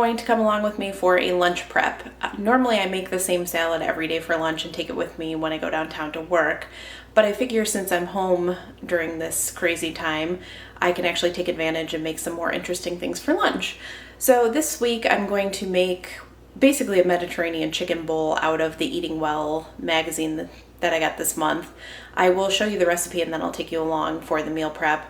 going to come along with me for a lunch prep. Normally I make the same salad every day for lunch and take it with me when I go downtown to work, but I figure since I'm home during this crazy time, I can actually take advantage and make some more interesting things for lunch. So this week I'm going to make basically a Mediterranean chicken bowl out of the Eating Well magazine that I got this month. I will show you the recipe and then I'll take you along for the meal prep.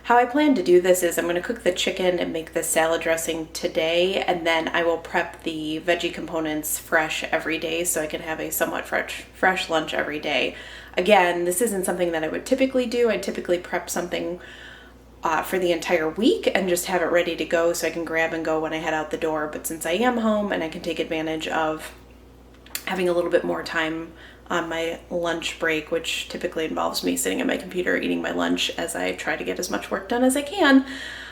How I plan to do this is I'm going to cook the chicken and make the salad dressing today, and then I will prep the veggie components fresh every day so I can have a somewhat fresh lunch every day. Again, this isn't something that I would typically do. I typically prep something for the entire week and just have it ready to go so I can grab and go when I head out the door. But since I am home and I can take advantage of having a little bit more time on my lunch break, which typically involves me sitting at my computer eating my lunch as I try to get as much work done as I can,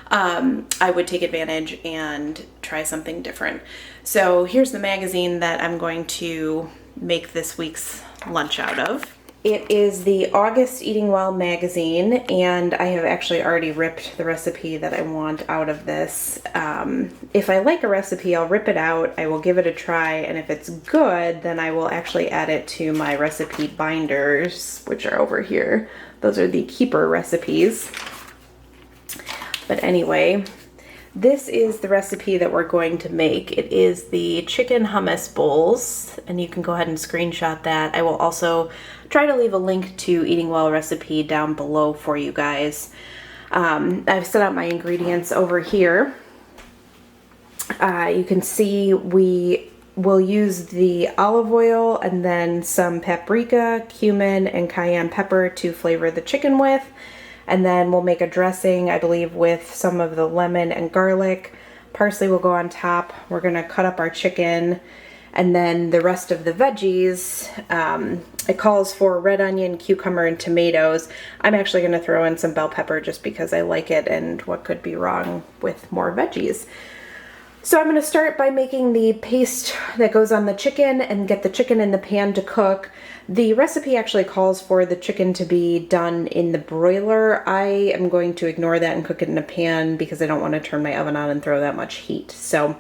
I would take advantage and try something different. So here's the magazine that I'm going to make this week's lunch out of. It is the August Eating Well magazine, and I have actually already ripped the recipe that I want out of this. If I like a recipe, I'll rip it out, I will give it a try, and if it's good, then I will actually add it to my recipe binders, which are over here. Those are the keeper recipes. But anyway, this is the recipe that we're going to make. It is the chicken hummus bowls, and you can go ahead and screenshot that. I will also try to leave a link to Eating Well recipe down below for you guys. I've set out my ingredients over here. You can see we will use the olive oil and then some paprika, cumin, and cayenne pepper to flavor the chicken with. And then we'll make a dressing, I believe, with some of the lemon and garlic. Parsley will go on top. We're gonna cut up our chicken, and then the rest of the veggies, it calls for red onion, cucumber, and tomatoes. I'm actually gonna throw in some bell pepper just because I like it, and what could be wrong with more veggies. So I'm gonna start by making the paste that goes on the chicken and get the chicken in the pan to cook. The recipe actually calls for the chicken to be done in the broiler. I am going to ignore that and cook it in a pan because I don't want to turn my oven on and throw that much heat. So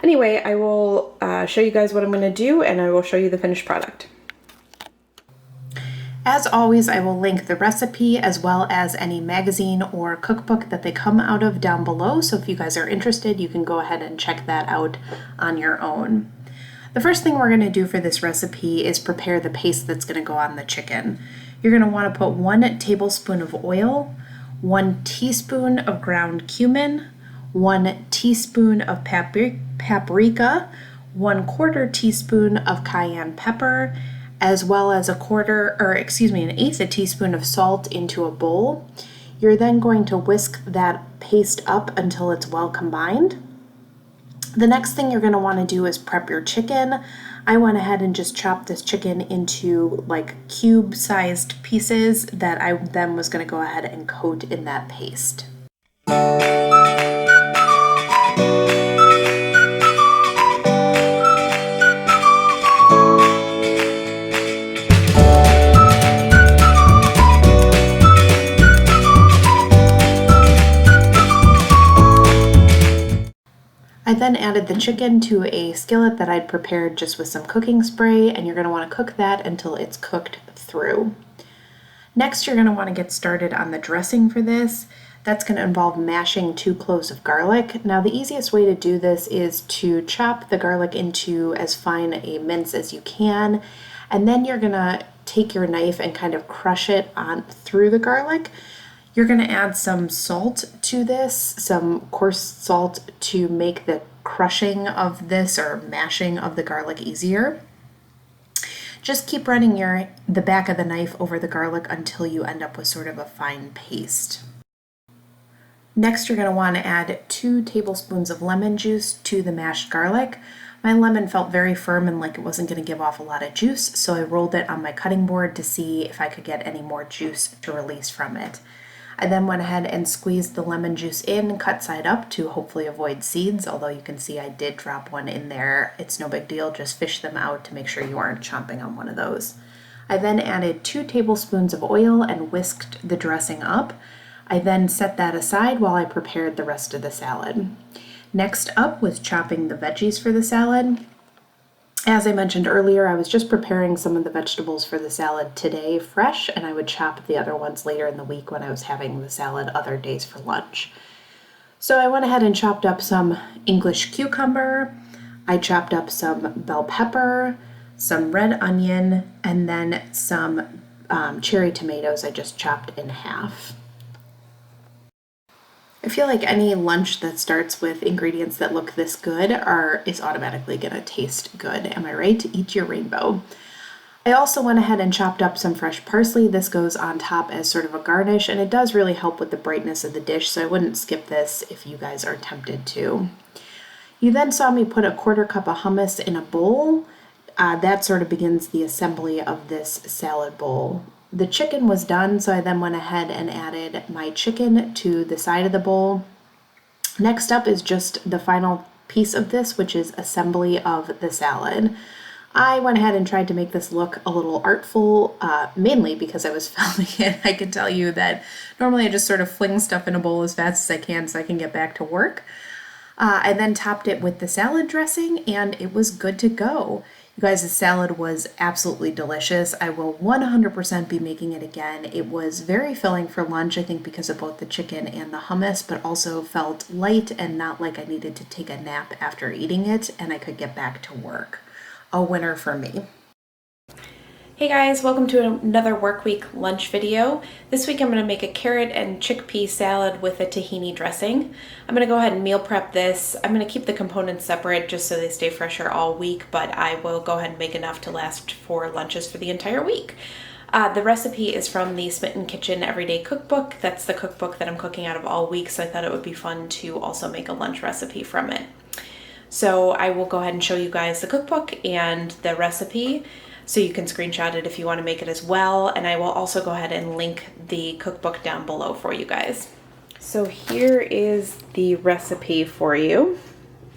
anyway, I will show you guys what I'm going to do, and I will show you the finished product. As always, I will link the recipe as well as any magazine or cookbook that they come out of down below. So if you guys are interested, you can go ahead and check that out on your own. The first thing we're going to do for this recipe is prepare the paste that's going to go on the chicken. You're going to want to put 1 tablespoon of oil, 1 teaspoon of ground cumin, 1 teaspoon of paprika, 1/4 teaspoon of cayenne pepper, as well as an eighth a teaspoon of salt into a bowl. You're then going to whisk that paste up until it's well combined. The next thing you're going to want to do is prep your chicken. I went ahead and just chopped this chicken into like cube-sized pieces that I then was going to go ahead and coat in that paste. I then added the chicken to a skillet that I'd prepared just with some cooking spray, and you're going to want to cook that until it's cooked through. Next, you're going to want to get started on the dressing for this. That's going to involve mashing 2 cloves of garlic. Now, the easiest way to do this is to chop the garlic into as fine a mince as you can, and then you're going to take your knife and kind of crush it on through the garlic. You're going to add some salt to this, some coarse salt to make the crushing of this or mashing of the garlic easier. Just keep running the back of the knife over the garlic until you end up with sort of a fine paste. Next, you're going to want to add 2 tablespoons of lemon juice to the mashed garlic. My lemon felt very firm and like it wasn't going to give off a lot of juice, so I rolled it on my cutting board to see if I could get any more juice to release from it. I then went ahead and squeezed the lemon juice in, cut side up to hopefully avoid seeds, although you can see I did drop one in there. It's no big deal, just fish them out to make sure you aren't chomping on one of those. I then added 2 tablespoons of oil and whisked the dressing up. I then set that aside while I prepared the rest of the salad. Next up was chopping the veggies for the salad. As I mentioned earlier, I was just preparing some of the vegetables for the salad today fresh, and I would chop the other ones later in the week when I was having the salad other days for lunch. So I went ahead and chopped up some English cucumber, I chopped up some bell pepper, some red onion, and then some cherry tomatoes I just chopped in half. I feel like any lunch that starts with ingredients that look this good is automatically gonna taste good. Am I right? Eat your rainbow. I also went ahead and chopped up some fresh parsley. This goes on top as sort of a garnish, and it does really help with the brightness of the dish, so I wouldn't skip this if you guys are tempted to. You then saw me put a 1/4 cup of hummus in a bowl. That sort of begins the assembly of this salad bowl. The chicken was done, so I then went ahead and added my chicken to the side of the bowl. Next up is just the final piece of this, which is assembly of the salad. I went ahead and tried to make this look a little artful, mainly because I was filming it. I can tell you that normally I just sort of fling stuff in a bowl as fast as I can so I can get back to work. I then topped it with the salad dressing, and it was good to go. You guys, the salad was absolutely delicious. I will 100% be making it again. It was very filling for lunch, I think because of both the chicken and the hummus, but also felt light and not like I needed to take a nap after eating it, and I could get back to work. A winner for me. Hey guys, welcome to another work week lunch video. This week I'm going to make a carrot and chickpea salad with a tahini dressing. I'm going to go ahead and meal prep this. I'm going to keep the components separate just so they stay fresher all week, but I will go ahead and make enough to last for lunches for the entire week. The recipe is from the Smitten Kitchen Everyday Cookbook. That's the cookbook that I'm cooking out of all week, so I thought it would be fun to also make a lunch recipe from it. So I will go ahead and show you guys the cookbook and the recipe so you can screenshot it if you want to make it as well. And I will also go ahead and link the cookbook down below for you guys. So here is the recipe for you.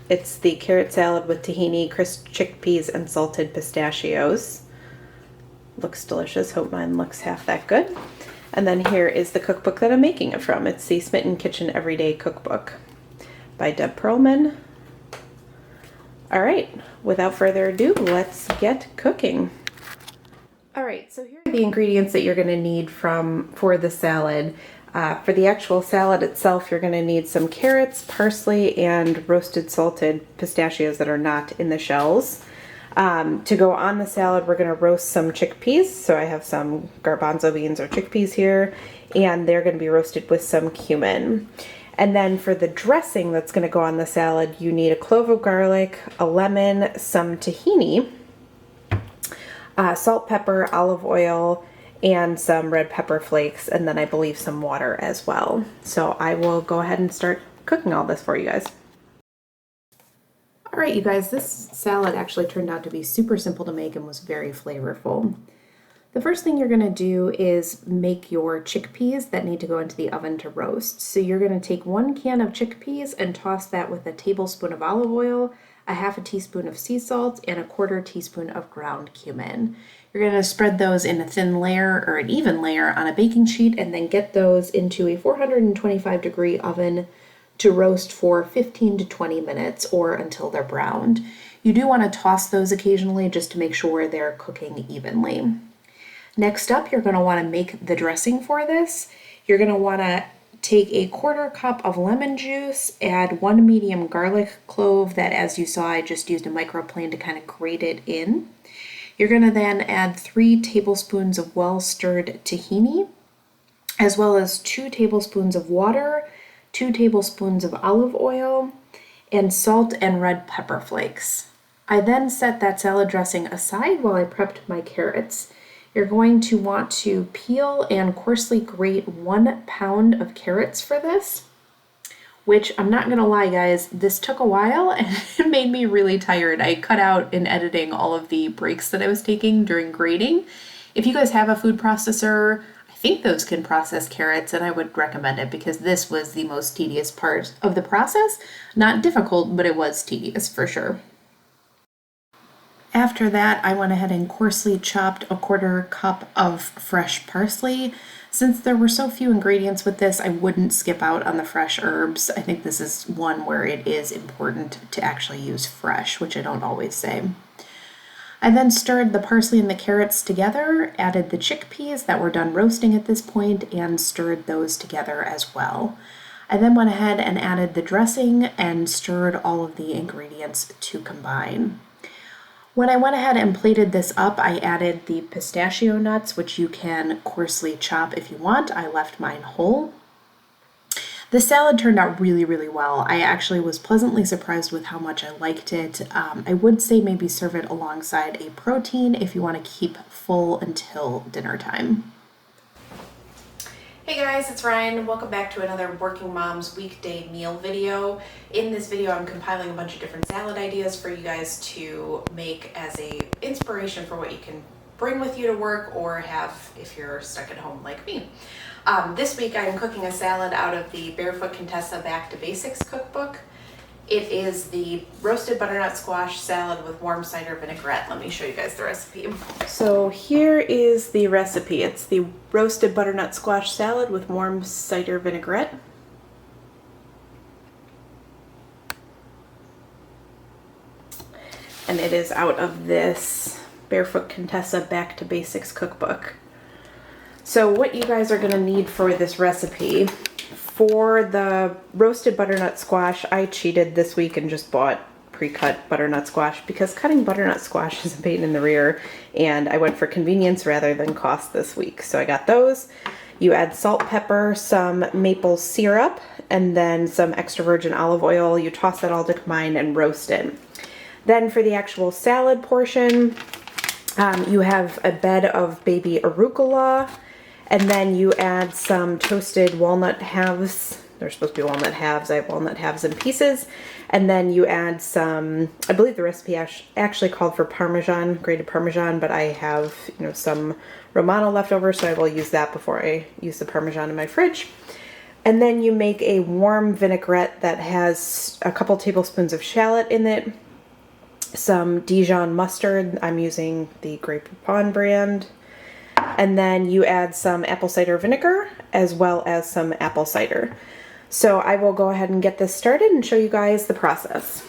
It's the carrot salad with tahini, crisp chickpeas, and salted pistachios. Looks delicious. Hope mine looks half that good. And then here is the cookbook that I'm making it from. It's the Smitten Kitchen Everyday Cookbook by Deb Perlman. All right, without further ado, let's get cooking. All right, so here are the ingredients that you're gonna need for the salad. For the actual salad itself, you're gonna need some carrots, parsley, and roasted salted pistachios that are not in the shells. To go on the salad, we're gonna roast some chickpeas. So I have some garbanzo beans or chickpeas here, and they're gonna be roasted with some cumin. And then for the dressing that's going to go on the salad, you need a clove of garlic, a lemon, some tahini, salt, pepper, olive oil, and some red pepper flakes, and then I believe some water as well. So I will go ahead and start cooking all this for you guys. All right, you guys, this salad actually turned out to be super simple to make and was very flavorful. The first thing you're going to do is make your chickpeas that need to go into the oven to roast. So you're going to take 1 can of chickpeas and toss that with a tablespoon of olive oil, a 1/2 teaspoon of sea salt, and a 1/4 teaspoon of ground cumin. You're going to spread those in a thin layer or an even layer on a baking sheet and then get those into a 425-degree oven to roast for 15 to 20 minutes or until they're browned. You do want to toss those occasionally just to make sure they're cooking evenly. Next up, you're going to want to make the dressing for this. You're going to want to take a 1/4 cup of lemon juice, add 1 medium garlic clove that, as you saw, I just used a microplane to kind of grate it in. You're going to then add 3 tablespoons of well-stirred tahini, as well as 2 tablespoons of water, 2 tablespoons of olive oil, and salt and red pepper flakes. I then set that salad dressing aside while I prepped my carrots. You're going to want to peel and coarsely grate 1 pound of carrots for this, which I'm not gonna lie guys, this took a while and it made me really tired. I cut out in editing all of the breaks that I was taking during grating. If you guys have a food processor, I think those can process carrots and I would recommend it because this was the most tedious part of the process. Not difficult, but it was tedious for sure. After that, I went ahead and coarsely chopped a 1/4 cup of fresh parsley. Since there were so few ingredients with this, I wouldn't skip out on the fresh herbs. I think this is one where it is important to actually use fresh, which I don't always say. I then stirred the parsley and the carrots together, added the chickpeas that were done roasting at this point, and stirred those together as well. I then went ahead and added the dressing and stirred all of the ingredients to combine. When I went ahead and plated this up, I added the pistachio nuts, which you can coarsely chop if you want. I left mine whole. The salad turned out really, really well. I actually was pleasantly surprised with how much I liked it. I would say maybe serve it alongside a protein if you want to keep full until dinner time. Hey guys, it's Ryan. Welcome back to another Working Mom's Weekday Meal video. In this video, I'm compiling a bunch of different salad ideas for you guys to make as a inspiration for what you can bring with you to work or have if you're stuck at home like me. This week, I'm cooking a salad out of the Barefoot Contessa Back to Basics cookbook. It is the roasted butternut squash salad with warm cider vinaigrette. Let me show you guys the recipe. So here is the recipe. It's the roasted butternut squash salad with warm cider vinaigrette. And it is out of this Barefoot Contessa Back to Basics cookbook. So what you guys are gonna need for this recipe, for the roasted butternut squash, I cheated this week and just bought pre-cut butternut squash because cutting butternut squash is a pain in the rear, and I went for convenience rather than cost this week. So I got those. You add salt, pepper, some maple syrup, and then some extra virgin olive oil. You toss that all to combine and roast it. Then for the actual salad portion, you have a bed of baby arugula, and then you add some toasted walnut halves. They're supposed to be walnut halves. I have walnut halves in pieces. And then you add some, I believe the recipe actually called for Parmesan, grated Parmesan, but I have, some Romano left over, so I will use that before I use the Parmesan in my fridge. And then you make a warm vinaigrette that has a couple tablespoons of shallot in it, some Dijon mustard. I'm using the Grey Poupon brand. And then you add some apple cider vinegar as well as some apple cider. So I will go ahead and get this started and show you guys the process.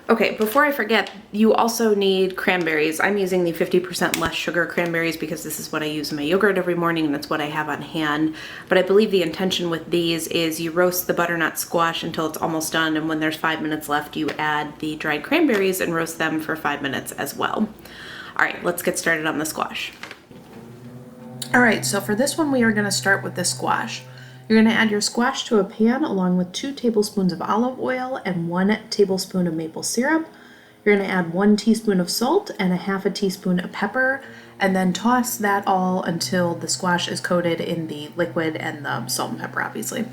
Okay, before I forget, you also need cranberries. I'm using the 50% less sugar cranberries because this is what I use in my yogurt every morning and that's what I have on hand. But I believe the intention with these is you roast the butternut squash until it's almost done, and when there's 5 minutes left, you add the dried cranberries and roast them for 5 minutes as well. All right, let's get started on the squash. All right, so for this one, we are gonna start with the squash. You're gonna add your squash to a pan along with 2 tablespoons of olive oil and 1 tablespoon of maple syrup. You're gonna add 1 teaspoon of salt and 1/2 teaspoon of pepper, and then toss that all until the squash is coated in the liquid and the salt and pepper, obviously.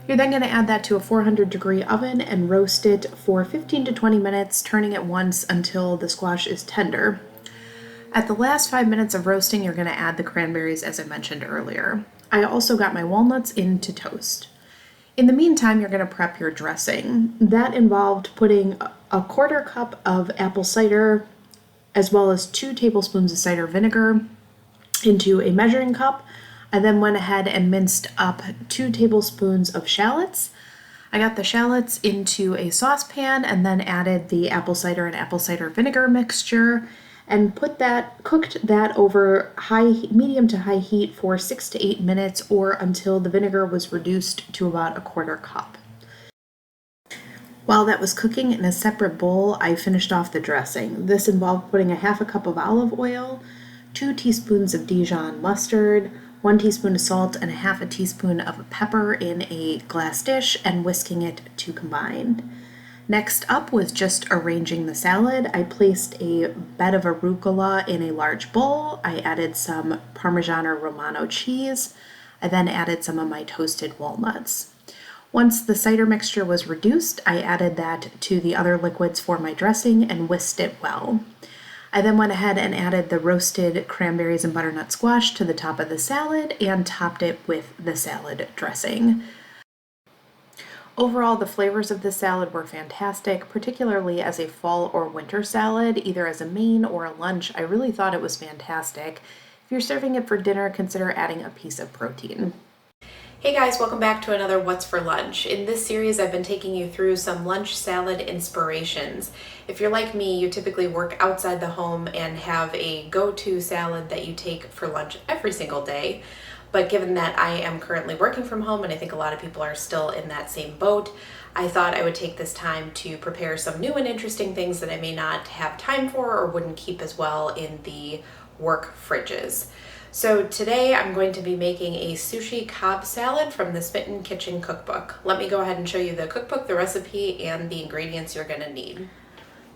You're then gonna add that to a 400-degree oven and roast it for 15 to 20 minutes, turning it once until the squash is tender. At the last 5 minutes of roasting, you're gonna add the cranberries as I mentioned earlier. I also got my walnuts in to toast. In the meantime, you're gonna prep your dressing. That involved putting a 1/4 cup of apple cider as well as 2 tablespoons of cider vinegar into a measuring cup. I then went ahead and minced up 2 tablespoons of shallots. I got the shallots into a saucepan and then added the apple cider and apple cider vinegar mixture and cooked that over medium to high heat for 6 to 8 minutes, or until the vinegar was reduced to about a 1/4 cup. While that was cooking in a separate bowl, I finished off the dressing. This involved putting a 1/2 cup of olive oil, 2 teaspoons of Dijon mustard, 1 teaspoon of salt, and 1/2 teaspoon of pepper in a glass dish and whisking it to combine. Next up was just arranging the salad. I placed a bed of arugula in a large bowl. I added some Parmesan or Romano cheese. I then added some of my toasted walnuts. Once the cider mixture was reduced, I added that to the other liquids for my dressing and whisked it well. I then went ahead and added the roasted cranberries and butternut squash to the top of the salad and topped it with the salad dressing. Overall, the flavors of this salad were fantastic, particularly as a fall or winter salad, either as a main or a lunch. I really thought it was fantastic. If you're serving it for dinner, consider adding a piece of protein. Hey guys, welcome back to another What's for Lunch. In this series, I've been taking you through some lunch salad inspirations. If you're like me, you typically work outside the home and have a go-to salad that you take for lunch every single day. But given that I am currently working from home, and I think a lot of people are still in that same boat, I thought I would take this time to prepare some new and interesting things that I may not have time for or wouldn't keep as well in the work fridges. So today I'm going to be making a sushi Cobb salad from the Smitten Kitchen Cookbook. Let me go ahead and show you the cookbook, the recipe, and the ingredients you're gonna need.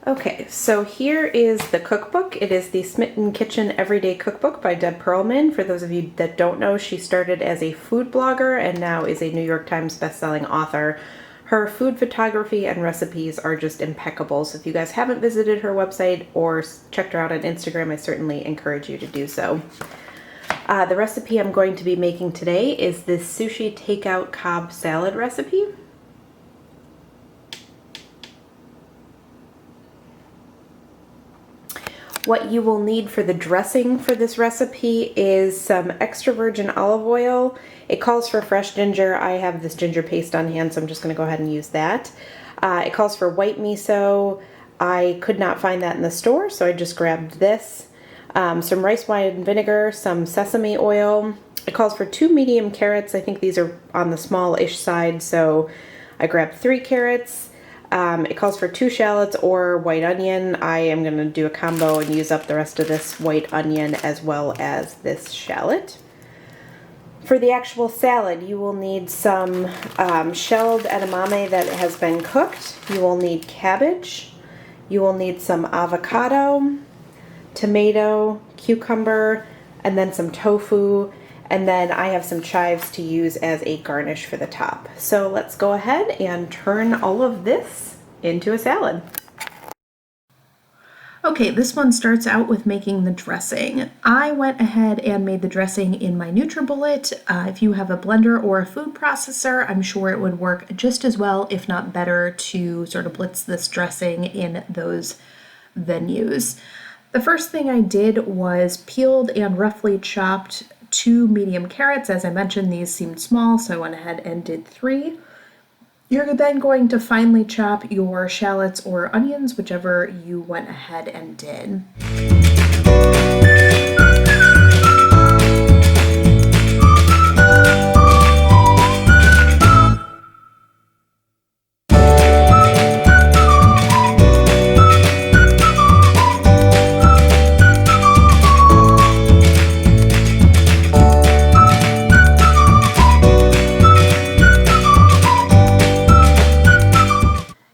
Okay, so here is the cookbook. It is the Smitten Kitchen Everyday Cookbook by Deb Perlman. For those of you that don't know, she started as a food blogger and now is a New York Times bestselling author. Her food photography and recipes are just impeccable. So if you guys haven't visited her website or checked her out on Instagram, I certainly encourage you to do so. The recipe I'm going to be making today is this sushi takeout Cobb salad recipe. What you will need for the dressing for this recipe is some extra virgin olive oil. It calls for fresh ginger. I have this ginger paste on hand, so I'm just going to go ahead and use that. It calls for white miso. I could not find that in the store, so I just grabbed this. Some rice wine vinegar, some sesame oil. It calls for 2 medium carrots. I think these are on the small-ish side, so I grabbed 3 carrots. It calls for 2 shallots or white onion. I am going to do a combo and use up the rest of this white onion as well as this shallot. For the actual salad, you will need some shelled edamame that has been cooked. You will need cabbage. You will need some avocado, tomato, cucumber, and then some tofu, and then I have some chives to use as a garnish for the top. So let's go ahead and turn all of this into a salad. Okay, this one starts out with making the dressing. I went ahead and made the dressing in my NutriBullet. If you have a blender or a food processor, I'm sure it would work just as well, if not better, to sort of blitz this dressing in those venues. The first thing I did was peeled and roughly chopped 2 medium carrots. As I mentioned, these seemed small, so I went ahead and did 3. You're then going to finely chop your shallots or onions, whichever you went ahead and did.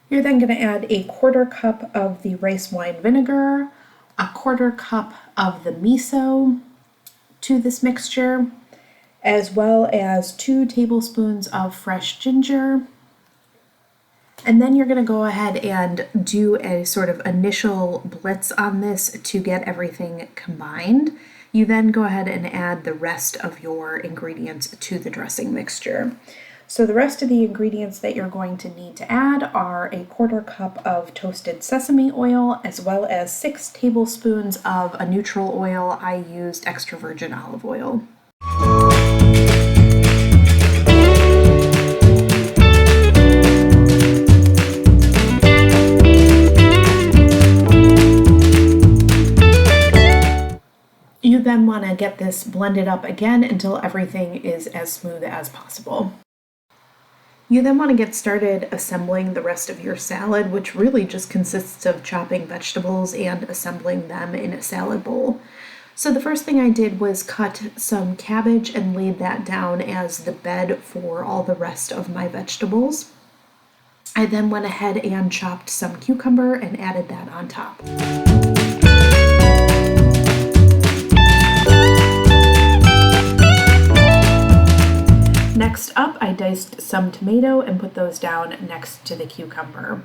You're then going to add a 1/4 cup of the rice wine vinegar, a 1/4 cup of the miso to this mixture, as well as 2 tablespoons of fresh ginger. And then you're going to go ahead and do a sort of initial blitz on this to get everything combined. You then go ahead and add the rest of your ingredients to the dressing mixture. So the rest of the ingredients that you're going to need to add are a 1/4 cup of toasted sesame oil, as well as 6 tablespoons of a neutral oil. I used extra virgin olive oil. You then want to get this blended up again until everything is as smooth as possible. You then want to get started assembling the rest of your salad, which really just consists of chopping vegetables and assembling them in a salad bowl. So the first thing I did was cut some cabbage and laid that down as the bed for all the rest of my vegetables. I then went ahead and chopped some cucumber and added that on top. Next up, I diced some tomato and put those down next to the cucumber.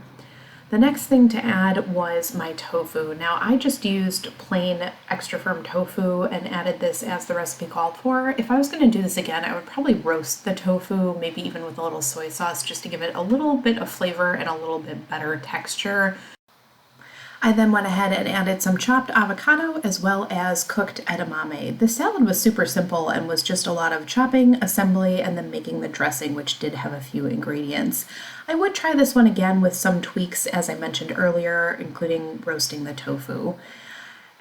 The next thing to add was my tofu. Now I just used plain extra firm tofu and added this as the recipe called for. If I was going to do this again, I would probably roast the tofu, maybe even with a little soy sauce, just to give it a little bit of flavor and a little bit better texture. I then went ahead and added some chopped avocado as well as cooked edamame. The salad was super simple and was just a lot of chopping, assembly, and then making the dressing, which did have a few ingredients. I would try this one again with some tweaks, as I mentioned earlier, including roasting the tofu.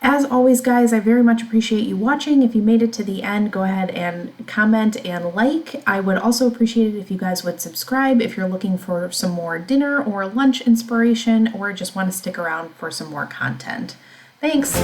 As always, guys, I very much appreciate you watching. If you made it to the end, go ahead and comment and like. I would also appreciate it if you guys would subscribe if you're looking for some more dinner or lunch inspiration or just want to stick around for some more content. Thanks!